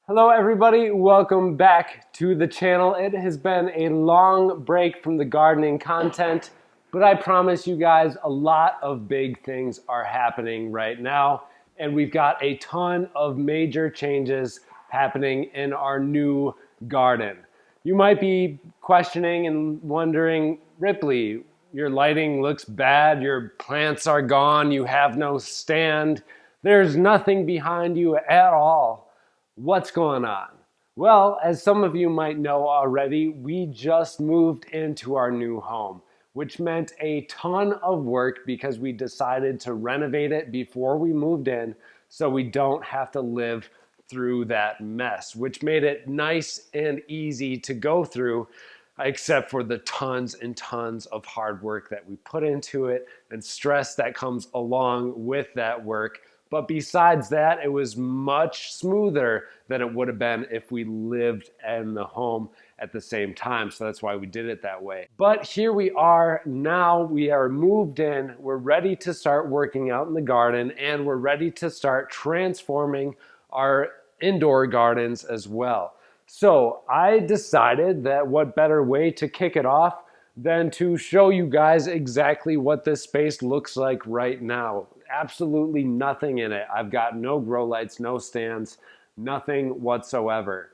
Hello everybody, welcome back to the channel. It has been a long break from the gardening content, but I promise you guys a lot of big things are happening right now, and we've got a ton of major changes happening in our new garden. You might be questioning and wondering, Ripley, your lighting looks bad, your plants are gone, you have no stand, there's nothing behind you at all. What's going on? Well, as some of you might know already, we just moved into our new home, which meant a ton of work because we decided to renovate it before we moved in so we don't have to live through that mess, which made it nice and easy to go through, except for the tons and tons of hard work that we put into it and stress that comes along with that work. But besides that, it was much smoother than it would have been if we lived in the home at the same time. So that's why we did it that way. But here we are now. We are moved in. We're ready to start working out in the garden, and we're ready to start transforming our indoor gardens as well. So I decided that what better way to kick it off than to show you guys exactly what this space looks like right now. Absolutely nothing in it. I've got no grow lights, no stands, nothing whatsoever.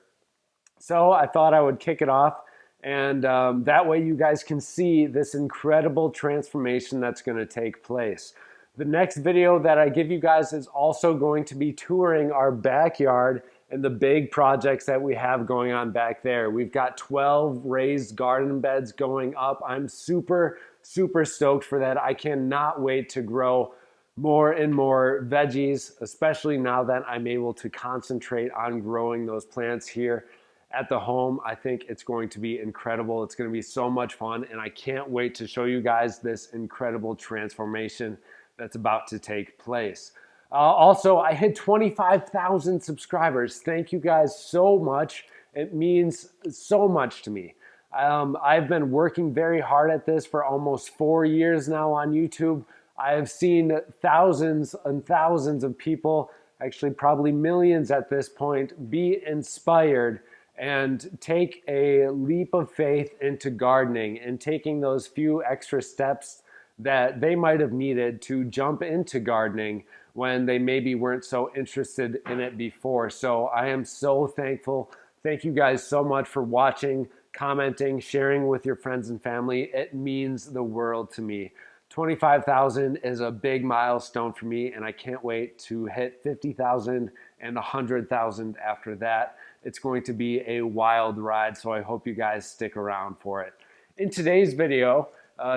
So I thought I would kick it off, and that way you guys can see this incredible transformation that's going to take place. The next video that I give you guys is also going to be touring our backyard and the big projects that we have going on back there. We've got 12 raised garden beds going up. I'm super stoked for that. I cannot wait to grow more and more veggies, especially now that I'm able to concentrate on growing those plants here at the home. I think it's going to be incredible. It's going to be so much fun, and I can't wait to show you guys this incredible transformation that's about to take place. Also, I hit 25,000 subscribers. Thank you guys so much. It means so much to me. I've been working very hard at this for almost 4 years now on YouTube. I have seen thousands and thousands of people, actually probably millions at this point, be inspired and take a leap of faith into gardening and taking those few extra steps that they might have needed to jump into gardening when they maybe weren't so interested in it before. So I am so thankful. Thank you guys so much for watching, commenting, sharing with your friends and family. It means the world to me. 25,000 is a big milestone for me, and I can't wait to hit 50,000 and 100,000 after that. It's going to be a wild ride, so I hope you guys stick around for it. In today's video,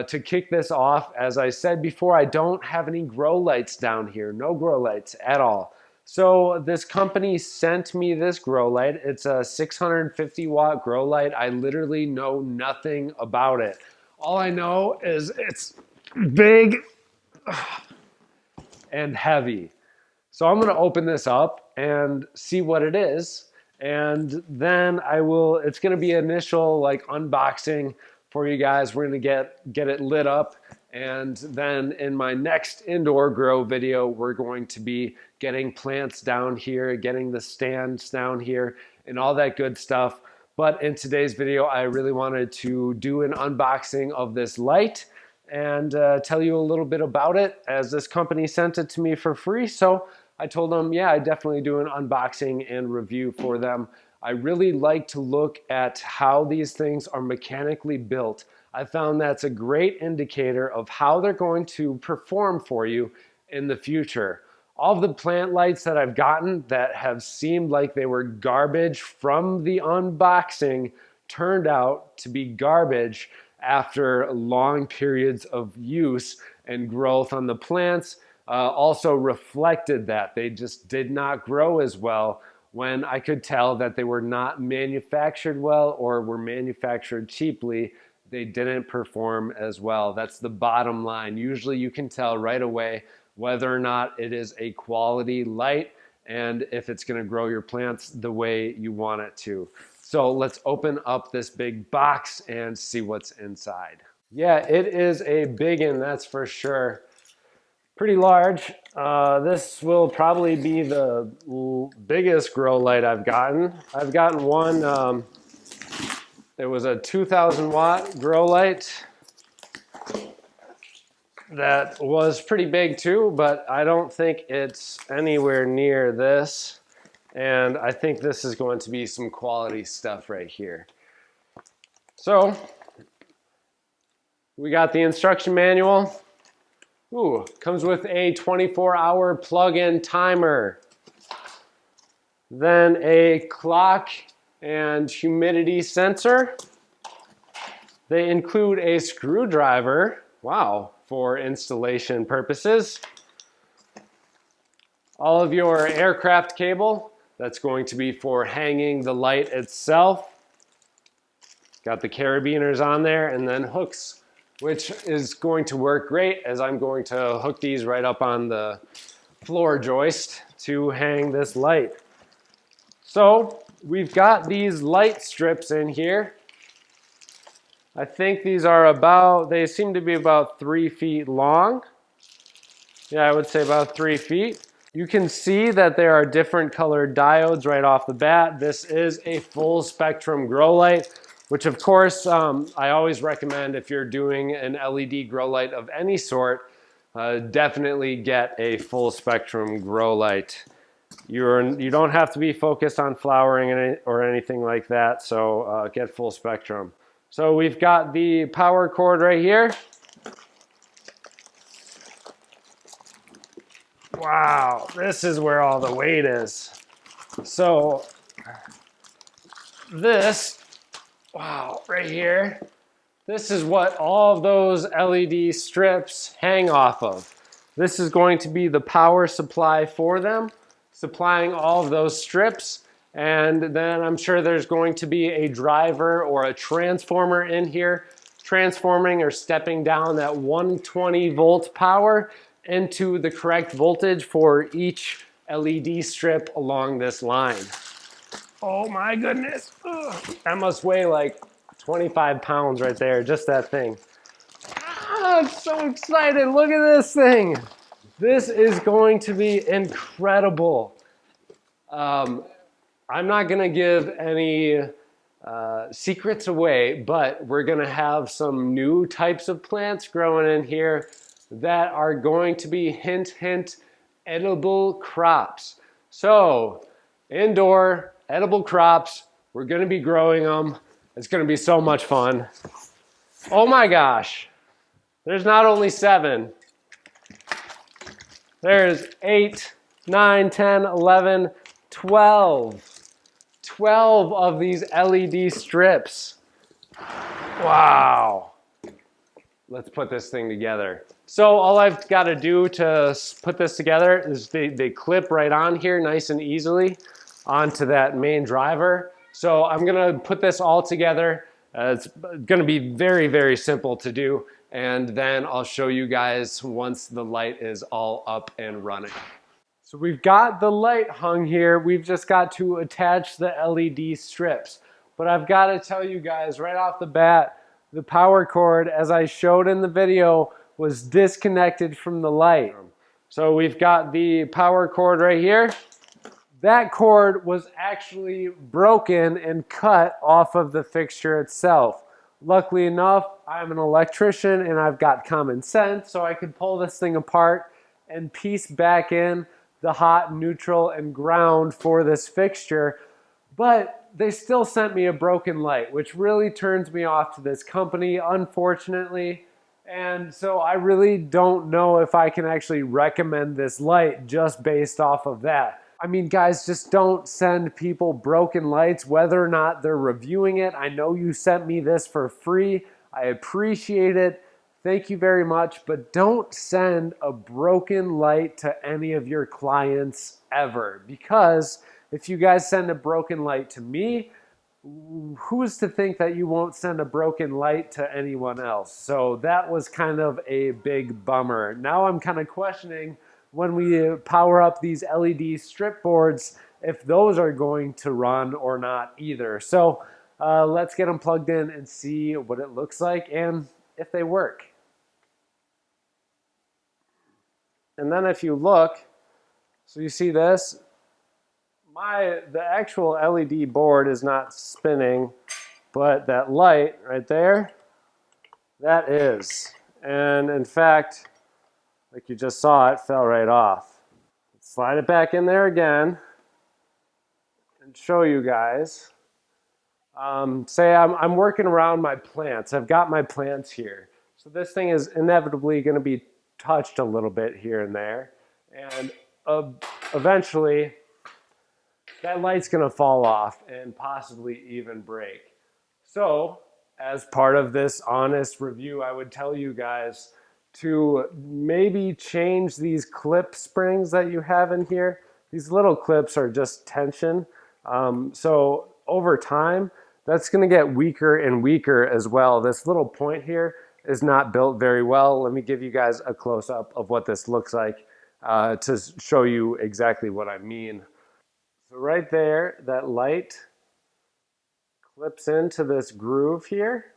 to kick this off, as I said before, I don't have any grow lights down here, no grow lights at all. So this company sent me this grow light. It's a 650 watt grow light. I literally know nothing about it. All I know is it's big and heavy. So I'm gonna open this up and see what it is. And then it's gonna be initial like unboxing for you guys. We're gonna get it lit up. And then in my next indoor grow video, we're going to be getting plants down here, getting the stands down here and all that good stuff. But in today's video, I really wanted to do an unboxing of this light and tell you a little bit about it, as this company sent it to me for free. So I told them, yeah, I definitely do an unboxing and review for them. I really like to look at how these things are mechanically built. I found that's a great indicator of how they're going to perform for you in the future. All of the plant lights that I've gotten that have seemed like they were garbage from the unboxing turned out to be garbage after long periods of use and growth on the plants. Also reflected that they just did not grow as well when I could tell that they were not manufactured well or were manufactured cheaply. They didn't perform as well. That's the bottom line. Usually you can tell right away whether or not it is a quality light and if it's going to grow your plants the way you want it to. So let's open up this big box and see what's inside. Yeah, it is a big one, that's for sure. pretty large. This will probably be the biggest grow light I've gotten. I've gotten one, it was a 2000 watt grow light that was pretty big too, but I don't think it's anywhere near this. And I think this is going to be some quality stuff right here. So we got the instruction manual. Ooh, comes with a 24-hour plug-in timer. Then a clock and humidity sensor. They include a screwdriver, wow, for installation purposes. All of your aircraft cable, that's going to be for hanging the light itself. Got the carabiners on there, and then hooks, which is going to work great as I'm going to hook these right up on the floor joist to hang this light. So we've got these light strips in here. I think these are about, they seem to be about 3 feet long. Yeah, I would say about 3 feet. You can see that there are different colored diodes right off the bat. This is a full spectrum grow light, which of course I always recommend if you're doing an LED grow light of any sort, definitely get a full spectrum grow light. You don't have to be focused on flowering or anything like that, so get full spectrum. So we've got the power cord right here. Wow, this is where all the weight is. So this, wow, right here, this is what all of those LED strips hang off of. This is going to be the power supply for them, supplying all of those strips. And then I'm sure there's going to be a driver or a transformer in here, transforming or stepping down that 120 volt power into the correct voltage for each LED strip along this line. Oh my goodness. Ugh. That must weigh like 25 pounds right there, just that thing. Ah, I'm so excited. Look at this thing. This is going to be incredible. I'm not going to give any secrets away, but we're going to have some new types of plants growing in here that are going to be, hint, hint, edible crops. So, indoor edible crops, we're going to be growing them. It's going to be so much fun. Oh my gosh, there's not only 7. There's 8, 9, 10, 11, 12. 12 of these LED strips. Wow. Let's put this thing together. So all I've got to do to put this together is they clip right on here nice and easily onto that main driver. So I'm going to put this all together. It's going to be very, very simple to do. And then I'll show you guys once the light is all up and running. So we've got the light hung here. We've just got to attach the LED strips. But I've got to tell you guys right off the bat, the power cord, as I showed in the video, was disconnected from the light. So we've got the power cord right here. That cord was actually broken and cut off of the fixture itself. Luckily enough, I'm an electrician and I've got common sense, so I could pull this thing apart and piece back in the hot, neutral, and ground for this fixture. But they still sent me a broken light, which really turns me off to this company, unfortunately. And so I really don't know if I can actually recommend this light just based off of that. I mean, guys, just don't send people broken lights, whether or not they're reviewing it. I know you sent me this for free. I appreciate it. Thank you very much. But don't send a broken light to any of your clients ever. Because if you guys send a broken light to me, who's to think that you won't send a broken light to anyone else? So that was kind of a big bummer. Now I'm kind of questioning when we power up these LED strip boards, if those are going to run or not either. So let's get them plugged in and see what it looks like and if they work. And then if you look, so you see this, the actual LED board is not spinning, but that light right there, that is. And in fact, like you just saw, it fell right off. Slide it back in there again and show you guys. Say I'm working around my plants. I've got my plants here. So this thing is inevitably going to be touched a little bit here and there. And eventually, that light's going to fall off and possibly even break. So, as part of this honest review, I would tell you guys to maybe change these clip springs that you have in here. These little clips are just tension. So over time, that's going to get weaker and weaker as well. This little point here is not built very well. Let me give you guys a close-up of what this looks like to show you exactly what I mean. So right there, that light clips into this groove here.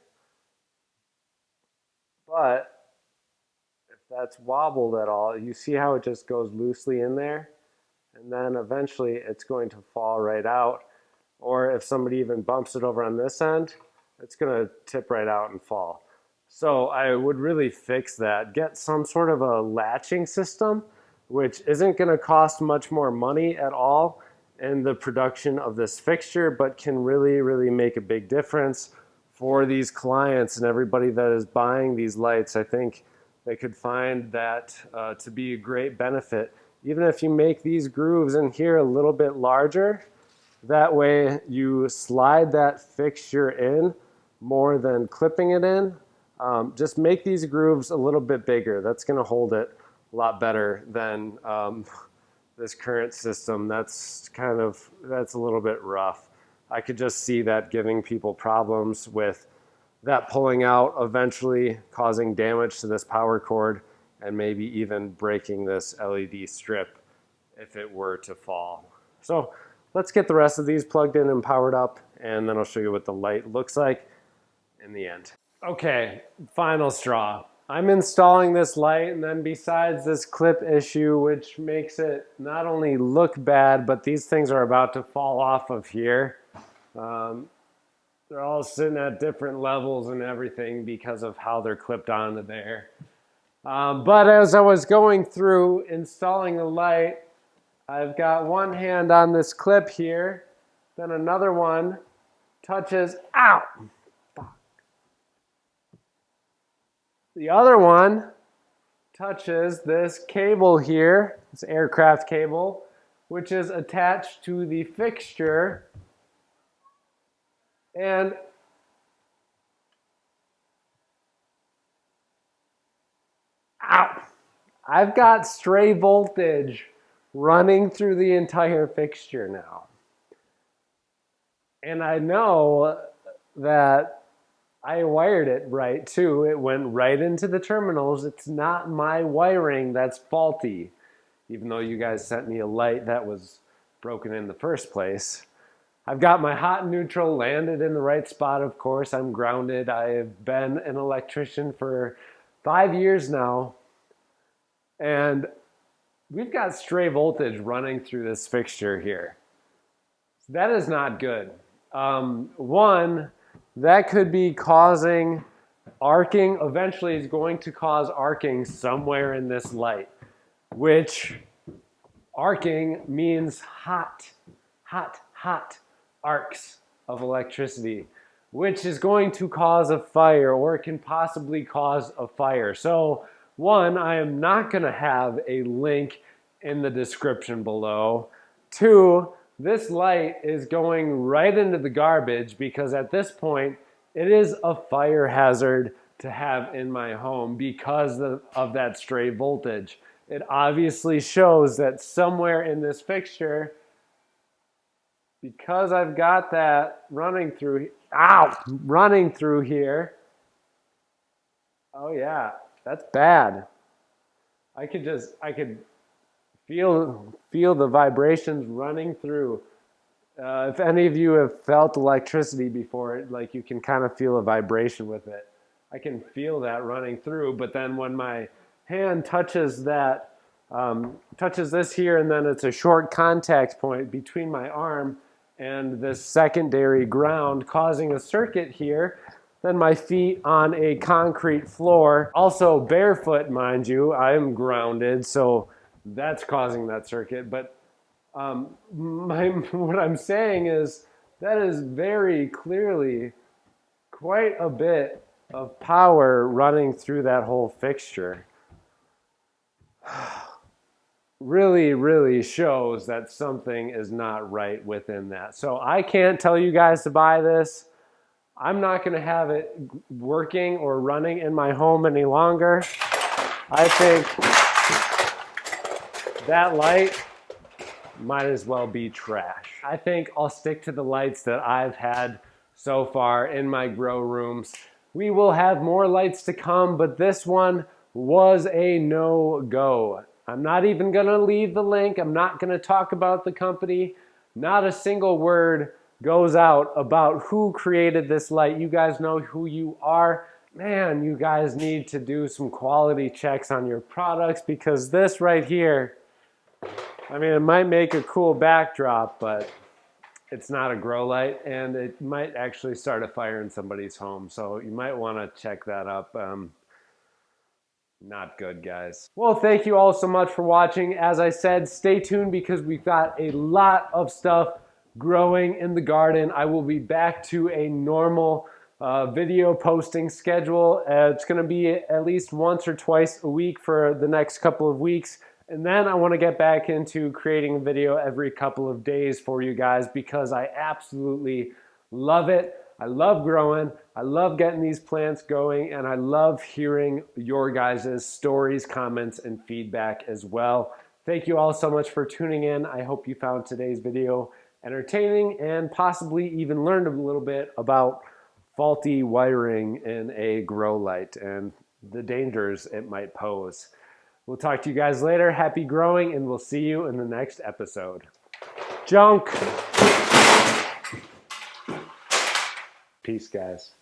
But if that's wobbled at all, you see how it just goes loosely in there? And then eventually it's going to fall right out. Or if somebody even bumps it over on this end, it's going to tip right out and fall. So I would really fix that. Get some sort of a latching system, which isn't going to cost much more money at all in the production of this fixture, but can really, really make a big difference for these clients and everybody that is buying these lights. I think they could find that to be a great benefit. Even if you make these grooves in here a little bit larger, that way you slide that fixture in more than clipping it in. Just make these grooves a little bit bigger. That's going to hold it a lot better than this current system. That's a little bit rough. I could just see that giving people problems with that pulling out, eventually causing damage to this power cord and maybe even breaking this LED strip if it were to fall. So let's get the rest of these plugged in and powered up, and then I'll show you what the light looks like in the end. Okay, final straw. I'm installing this light, and then besides this clip issue, which makes it not only look bad, but these things are about to fall off of here. They're all sitting at different levels and everything because of how they're clipped onto there. But as I was going through installing the light, I've got one hand on this clip here, then another one touches, ow! The other one touches this cable here, this aircraft cable, which is attached to the fixture. And ow! I've got stray voltage running through the entire fixture now. And I know that I wired it right too. It went right into the terminals. It's not my wiring that's faulty, even though you guys sent me a light that was broken in the first place. I've got my hot and neutral landed in the right spot, of course. I'm grounded. I have been an electrician for 5 years now. And we've got stray voltage running through this fixture here. That is not good. One, that could be causing arcing. Eventually it's going to cause arcing somewhere in this light, which arcing means hot arcs of electricity, which is going to cause a fire, or it can possibly cause a fire. So one, I am not going to have a link in the description below. Two, this light is going right into the garbage because at this point it is a fire hazard to have in my home because of that stray voltage. It obviously shows that somewhere in this fixture, because I've got that running through here. Oh yeah, that's bad. I could feel the vibrations running through. If any of you have felt electricity before, like you can kind of feel a vibration with it. I can feel that running through, but then when my hand touches that touches this here, and then it's a short contact point between my arm and this secondary ground, causing a circuit here. Then my feet on a concrete floor, also barefoot, mind you. I'm grounded, so that's causing that circuit. But what I'm saying is that is very clearly quite a bit of power running through that whole fixture. Really shows that something is not right within that. So I can't tell you guys to buy this. I'm not going to have it working or running in my home any longer. I think that light might as well be trash. I think I'll stick to the lights that I've had so far in my grow rooms. We will have more lights to come, but this one was a no-go. I'm not even going to leave the link. I'm not going to talk about the company. Not a single word goes out about who created this light. You guys know who you are. Man, you guys need to do some quality checks on your products, because this right here, I mean, it might make a cool backdrop, but it's not a grow light, and it might actually start a fire in somebody's home. So you might want to check that up. Not good, guys. Well, thank you all so much for watching. As I said, stay tuned because we've got a lot of stuff growing in the garden. I will be back to a normal video posting schedule. It's going to be at least once or twice a week for the next couple of weeks. And then I want to get back into creating a video every couple of days for you guys, because I absolutely love it. I love growing, I love getting these plants going, and I love hearing your guys' stories, comments, and feedback as well. Thank you all so much for tuning in. I hope you found today's video entertaining and possibly even learned a little bit about faulty wiring in a grow light and the dangers it might pose. We'll talk to you guys later. Happy growing, and we'll see you in the next episode. Junk! Peace, guys.